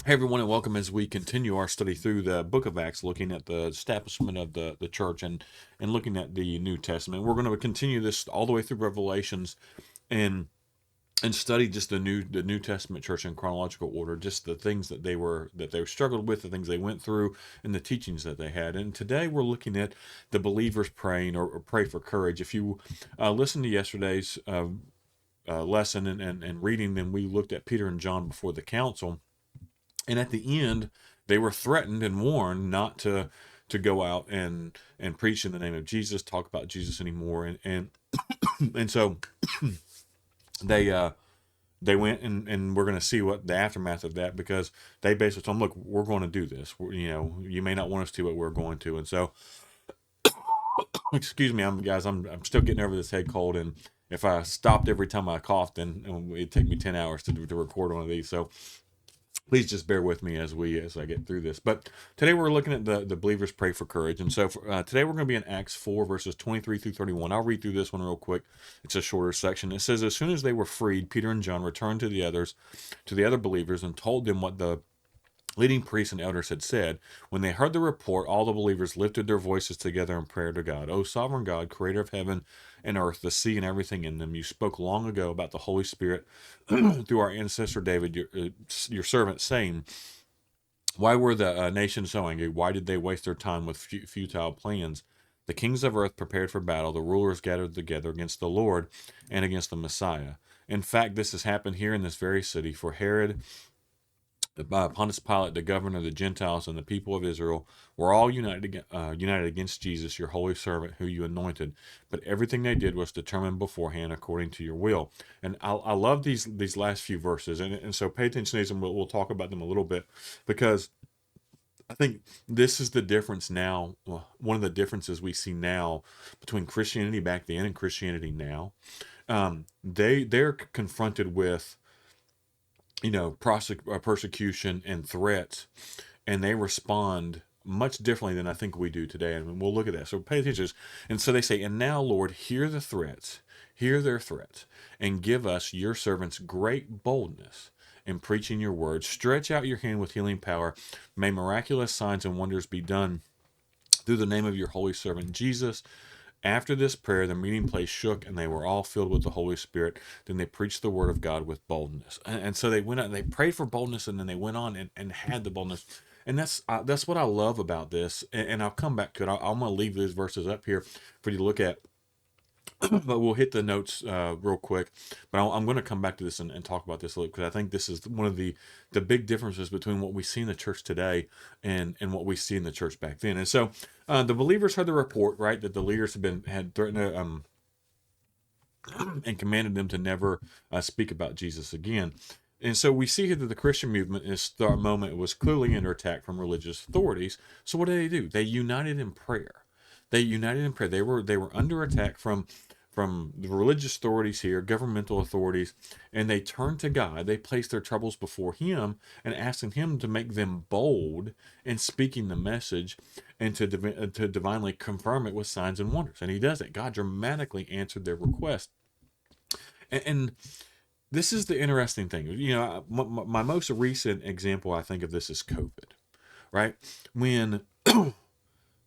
Hey everyone, and welcome as we continue our study through the book of Acts, looking at the establishment of the church and looking at the New Testament. We're going to continue this all the way through Revelations and and study just the New Testament church in chronological order, just the things that they struggled with, the things they went through, and the teachings that they had. And today we're looking at the believers praying or pray for courage. If you listen to yesterday's lesson and reading, then we looked at Peter and John before the council, and at the end, they were threatened and warned not to go out and preach in the name of Jesus, talk about Jesus anymore, and so they they went and we're going to see what the aftermath of that, because they basically told them, look, we're going to do this. You may not want us to, but we're going to. And so, excuse me, I'm still getting over this head cold, and if I stopped every time I coughed, then it'd take me 10 hours to record one of these. So please just bear with me as I get through this. But today we're looking at the believers pray for courage, and so today we're going to be in Acts 4 verses 23 through 31. I'll read through this one real quick. It's a shorter section. It says, as soon as they were freed, Peter and John returned to the other believers, and told them what the leading priests and elders had said. When they heard the report, all the believers lifted their voices together in prayer to God. O sovereign God, creator of heaven and earth, the sea and everything in them, you spoke long ago about the Holy Spirit through our ancestor David, your servant, saying, why were the nations so angry? Why did they waste their time with futile plans? The kings of earth prepared for battle. The rulers gathered together against the Lord and against the Messiah. In fact, this has happened here in this very city, for Herod, Pontius Pilate, the governor of the Gentiles, and the people of Israel were all united against Jesus, your holy servant, who you anointed. But everything they did was determined beforehand according to your will. And I love these last few verses, and so pay attention to these, and we'll talk about them a little bit, because I think this is the difference now. Well, one of the differences we see now between Christianity back then and Christianity now. They're confronted with persecution and threats, and they respond much differently than I think we do today. And we'll look at that. So pay attention. And so they say, and now, Lord, hear their threats, and give us, your servants, great boldness in preaching your word. Stretch out your hand with healing power. May miraculous signs and wonders be done through the name of your holy servant Jesus. After this prayer, the meeting place shook, and they were all filled with the Holy Spirit. Then they preached the word of God with boldness. And so they went out and they prayed for boldness, and then they went on and had the boldness. And that's what I love about this. And I'll come back to it. I'm going to leave these verses up here for you to look at, but we'll hit the notes real quick. But I'm going to come back to this and talk about this a little, because I think this is one of the big differences between what we see in the church today and what we see in the church back then. And so the believers heard the report, right, that the leaders had threatened to, and commanded them to never speak about Jesus again. And so we see here that the Christian movement in this moment was clearly under attack from religious authorities. So what did they do? They united in prayer. They united in prayer. They were under attack from the religious authorities here, governmental authorities, and they turned to God. They placed their troubles before Him and asking Him to make them bold in speaking the message, and to divinely confirm it with signs and wonders. And He does it. God dramatically answered their request. And this is the interesting thing. My most recent example, I think, of this is COVID, right? When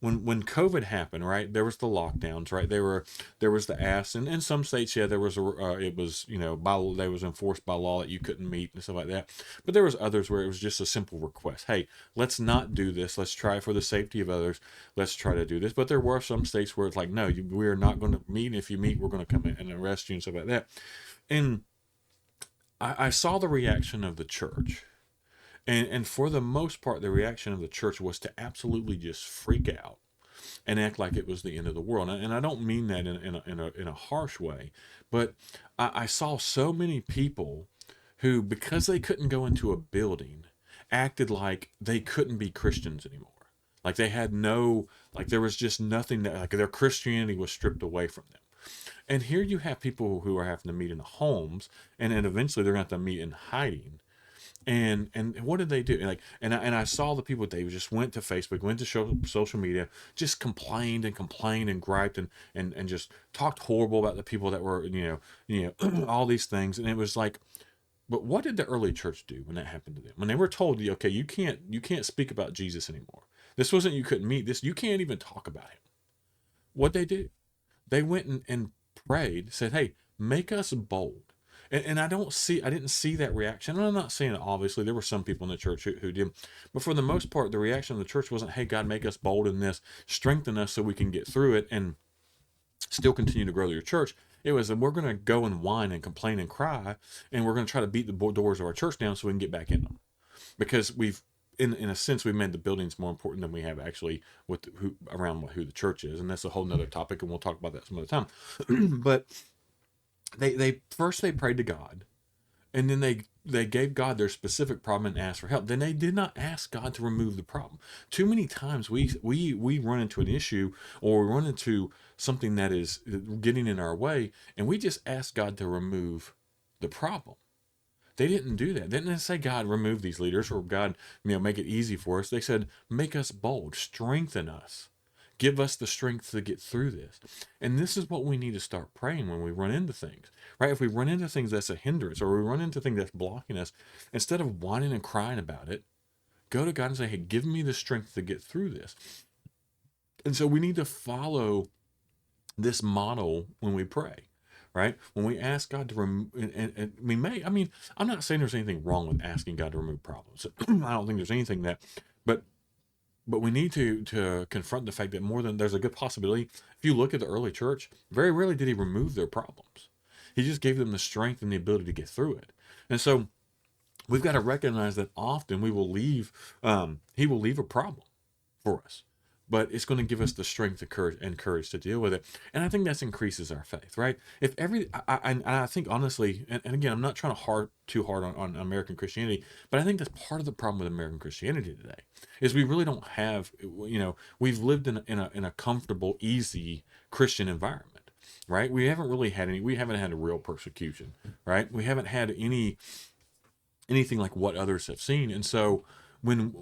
when COVID happened, right, there was the lockdowns, right? There was the ask, and in some states, yeah, there was it was they was enforced by law that you couldn't meet and stuff like that. But there was others where it was just a simple request. Hey, let's not do this. Let's try for the safety of others. Let's try to do this. But there were some states where it's like, no, we are not going to meet. And if you meet, we're going to come in and arrest you and stuff like that. And I saw the reaction of the church. And for the most part, the reaction of the church was to absolutely just freak out and act like it was the end of the world. And I don't mean that in a harsh way, but I saw so many people who, because they couldn't go into a building, acted like they couldn't be Christians anymore. Like they had no, like there was just nothing that, like their Christianity was stripped away from them. And here you have people who are having to meet in homes, and then eventually they're going to have to meet in hiding. And what did they do? And I saw the people, they just went to Facebook, went to social media, just complained and griped and just talked horrible about the people that were all these things. And it was like But what did the early church do when that happened to them? When they were told, okay, you can't speak about Jesus anymore. This wasn't you couldn't meet this. You can't even talk about him. What they do? They went and prayed, said, "Hey, make us bold." And I didn't see that reaction. And I'm not saying that obviously there were some people in the church who did, but for the most part, the reaction of the church wasn't, "Hey, God, make us bold in this, strengthen us so we can get through it and still continue to grow your church." It was, we're going to go and whine and complain and cry, and we're going to try to beat the doors of our church down so we can get back in them, because in a sense, we've made the buildings more important than we have actually with who the church is, and that's a whole nother topic, and we'll talk about that some other time. But they prayed to God, and then they gave God their specific problem and asked for help. Then they did not ask God to remove the problem. Too many times we run into an issue, or we run into something that is getting in our way, and we just ask God to remove the problem. They didn't do that. They didn't say, "God, remove these leaders," or, "God, make it easy for us." They said, "Make us bold, strengthen us, give us the strength to get through this." And this is what we need to start praying when we run into things, right? If we run into things that's a hindrance, or we run into things that's blocking us, instead of whining and crying about it, go to God and say, "Hey, give me the strength to get through this." And so we need to follow this model when we pray, right? When we ask God to remove, and we may, I'm not saying there's anything wrong with asking God to remove problems. I don't think there's anything that, but we need to confront the fact that there's a good possibility. If you look at the early church, very rarely did he remove their problems. He just gave them the strength and the ability to get through it. And so we've got to recognize that often he will leave a problem for us, but it's going to give us the strength and courage to deal with it. And I think that increases our faith, right? If I think honestly, and again, I'm not trying to too hard on American Christianity, but I think that's part of the problem with American Christianity today is we really don't have, we've lived in a comfortable, easy Christian environment, right? We haven't had a real persecution, right? We haven't had anything like what others have seen. And so when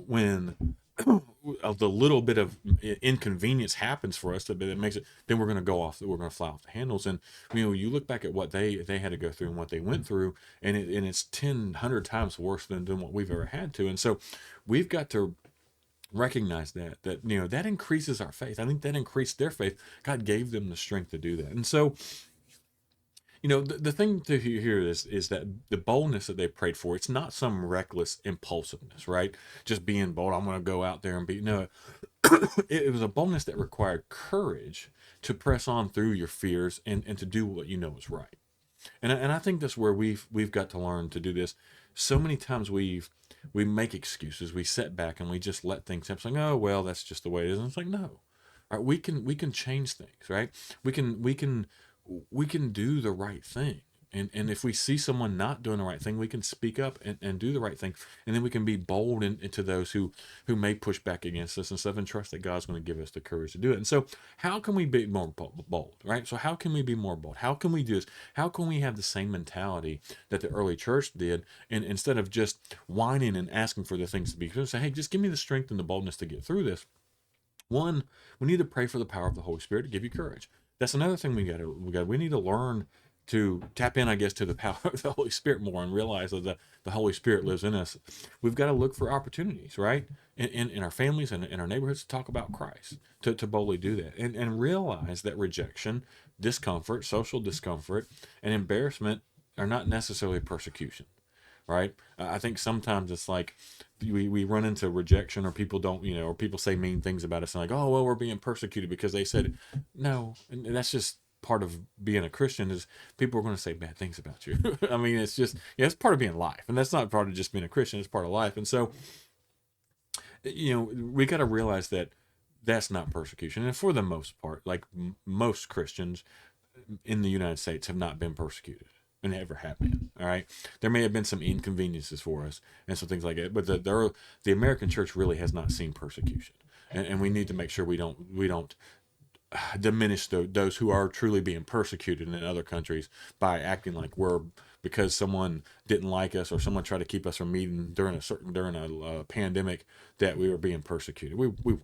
the little bit of inconvenience happens for us, that makes it, then we're going to we're going to fly off the handles. And you look back at what they had to go through and what they went through, and it's 100 times worse than what we've ever had to. And so we've got to recognize that increases our faith. I think that increased their faith. God gave them the strength to do that. And so the thing to hear is that the boldness that they prayed for, it's not some reckless impulsiveness, right? Just being bold, I'm going to go out there and be. No, it was a boldness that required courage to press on through your fears and to do what you know is right. And I think that's where we've got to learn to do this. So many times we make excuses, we sit back and we just let things happen. It's like, oh well, that's just the way it is. And it's like, no, all right, we can change things, right? We can do the right thing. And if we see someone not doing the right thing, we can speak up and do the right thing. And then we can be bold into those who may push back against us and stuff, and trust that God's going to give us the courage to do it. And so how can we be more bold, right? So how can we be more bold? How can we do this? How can we have the same mentality that the early church did? And instead of just whining and asking for the things to be good, say, hey, just give me the strength and the boldness to get through this. One, we need to pray for the power of the Holy Spirit to give you courage. That's another thing we need to learn to tap in, I guess, to the power of the Holy Spirit more and realize that the Holy Spirit lives in us. We've got to look for opportunities, right? In our families and in our neighborhoods to talk about Christ, to boldly do that. And realize that rejection, discomfort, social discomfort, and embarrassment are not necessarily persecution, right? I think sometimes it's like we run into rejection, or people don't, or people say mean things about us and like, oh, well, we're being persecuted because they said no. And that's just part of being a Christian, is people are going to say bad things about you. It's just, it's part of being life. And that's not part of just being a Christian, it's part of life. And so, we got to realize that that's not persecution. And for the most part, like most Christians in the United States have not been persecuted and never have been. All right, there may have been some inconveniences for us and some things like that, but the American church really has not seen persecution, and we need to make sure we don't diminish those who are truly being persecuted in other countries by acting like because someone didn't like us, or someone tried to keep us from meeting during a pandemic, that we were being persecuted. We weren't.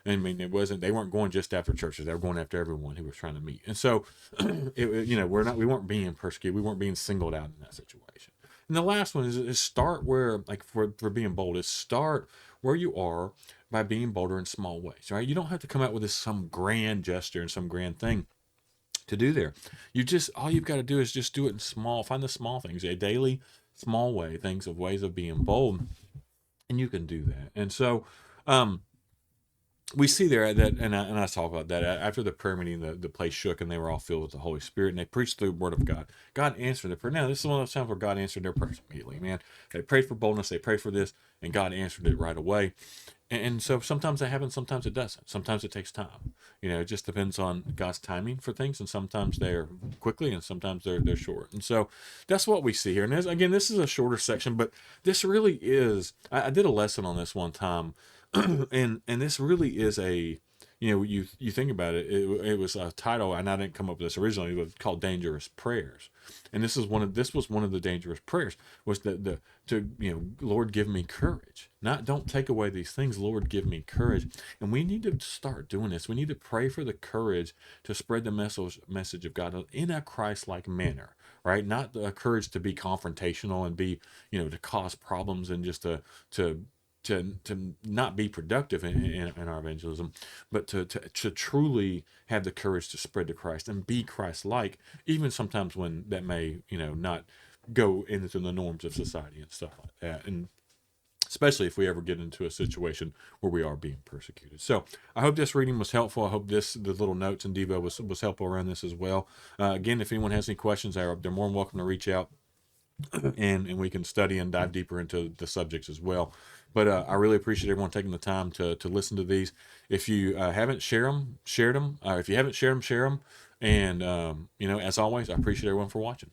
They weren't going just after churches. They were going after everyone who was trying to meet. And so, we weren't being persecuted. We weren't being singled out in that situation. And the last one is start where, like for being bold, is start where you are by being bolder in small ways, right? You don't have to come out with this some grand gesture and some grand thing to do there. You just, all you've got to do is just do it in small, find the small things, a daily small way, things of ways of being bold, and you can do that. And so, um, we see there that, and I talk about that after the prayer meeting, the place shook and they were all filled with the Holy Spirit and they preached the word of God. God answered their prayer. Now, this is one of those times where God answered their prayers immediately, man. They prayed for boldness, they prayed for this, and God answered it right away. And so sometimes that happens, sometimes it doesn't. Sometimes it takes time. It just depends on God's timing for things, and sometimes they're quickly, and sometimes they're short. And so that's what we see here. And again, this is a shorter section, but this really is. I did a lesson on this one time, and this really is a, you think about it, it was a title, and I didn't come up with this originally. It was called Dangerous Prayers, and this was one of the dangerous prayers, was the to, Lord, give me courage, not don't take away these things, Lord, give me courage. And we need to start doing this. We need to pray for the courage to spread the message of God in a Christ-like manner, right? Not the courage to be confrontational and be, to cause problems and just to not be productive in our evangelism, but to truly have the courage to spread to Christ and be Christ-like, even sometimes when that may, not go into the norms of society and stuff like that. And especially if we ever get into a situation where we are being persecuted. So I hope this reading was helpful. I hope the little notes and Devo was helpful around this as well. Again, if anyone has any questions, they're more than welcome to reach out. And we can study and dive deeper into the subjects as well. But I really appreciate everyone taking the time to listen to these. If you haven't shared them. If you haven't shared them, share them. And as always, I appreciate everyone for watching.